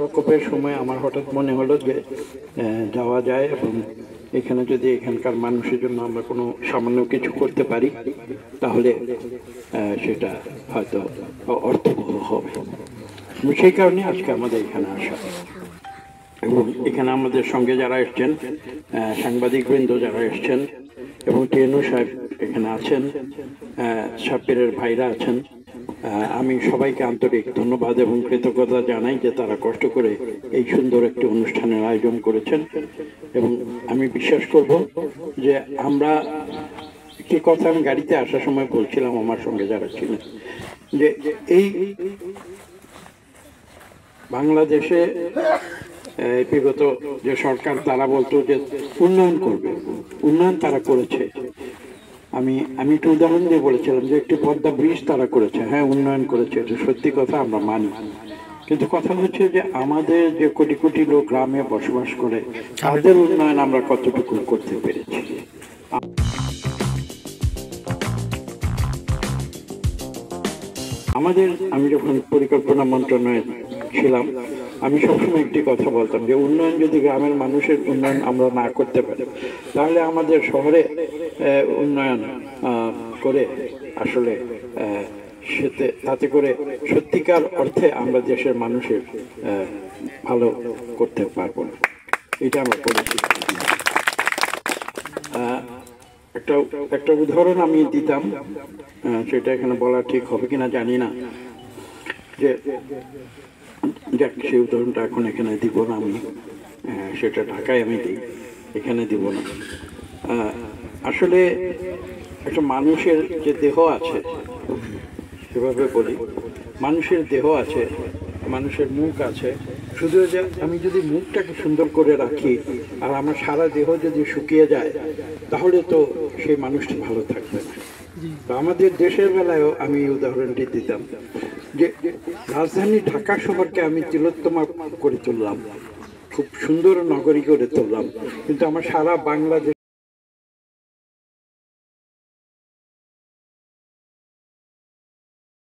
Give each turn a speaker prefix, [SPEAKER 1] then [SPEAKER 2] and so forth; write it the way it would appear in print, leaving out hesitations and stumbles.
[SPEAKER 1] প্রকোপের সময় আমার হঠাৎ মনে হলো যে যাওয়া যায় এবং এখানে যদি এখানকার মানুষের জন্য আমরা কোনো সামান্য কিছু করতে পারি তাহলে সেটা হয়তো অর্থবহ হবে। সেই কারণে আজকে আমাদের এখানে আসা এবং এখানে আমাদের সঙ্গে যারা এসছেন, সাংবাদিকবৃন্দ যারা এসছেন এবং টেনু সাহেব এখানে আছেন, সাব্বিরের ভাইরা আছেন, আমি সবাইকে আন্তরিক ধন্যবাদ এবং কৃতজ্ঞতা জানাই যে তারা কষ্ট করে এই সুন্দর একটি অনুষ্ঠানের আয়োজন করেছেন। এবং আমি বিশ্বাস করব যে আমরা কি কথা আমি গাড়িতে আসার সময় বলছিলাম আমার সঙ্গে যারা ছিলেন যে এই বাংলাদেশে বিগত যে সরকার তারা বলতো যে উন্নয়ন করবে, উন্নয়ন তারা করেছে। আমি একটু উদাহরণ দিয়ে বলেছিলাম যে একটি পদ্মা ব্রিজ তারা করেছে, হ্যাঁ উন্নয়ন করেছে, এটা সত্যি কথা, আমরা মানি। কিন্তু কথা হচ্ছে যে আমাদের যে কোটি কোটি লোক গ্রামে বসবাস করে তাদের উন্নয়ন আমরা কতটুকু করতে পেরেছি। আমি যখন পরিকল্পনা মন্ত্রণালয়ে ছিলাম আমি সবসময় একটি কথা বলতাম যে উন্নয়ন যদি গ্রামের মানুষের উন্নয়ন আমরা না করতে পারি তাহলে আমাদের শহরে উন্নয়ন করে আসলে তাতে করে সত্যিকার অর্থে আমরা দেশের মানুষের ভালো করতে পারবো না। এটা আমরা বলেছি। একটা উদাহরণ আমি দিতাম, সেটা এখানে বলা ঠিক হবে কিনা জানি না, যে সেই উদাহরণটা এখন এখানে দিব না, আমি সেটা ঢাকায় আমি দিই, এখানে দিব না। আসলে একটা মানুষের যে দেহ আছে, সেভাবে বলি, মানুষের দেহ আছে, মানুষের মুখ আছে, শুধু যে আমি যদি মুখটাকে সুন্দর করে রাখি আর আমার সারা দেহ যদি শুকিয়ে যায় তাহলে তো সেই মানুষটি ভালো থাকবে না। তো আমাদের দেশের বেলায়ও আমি উদাহরণটি দিতাম যে রাজধানী ঢাকা শহরকে আমি তিলোত্তমা করে তুললাম, খুব সুন্দর নগরী করে তুললাম, কিন্তু আমার সারা বাংলাদেশ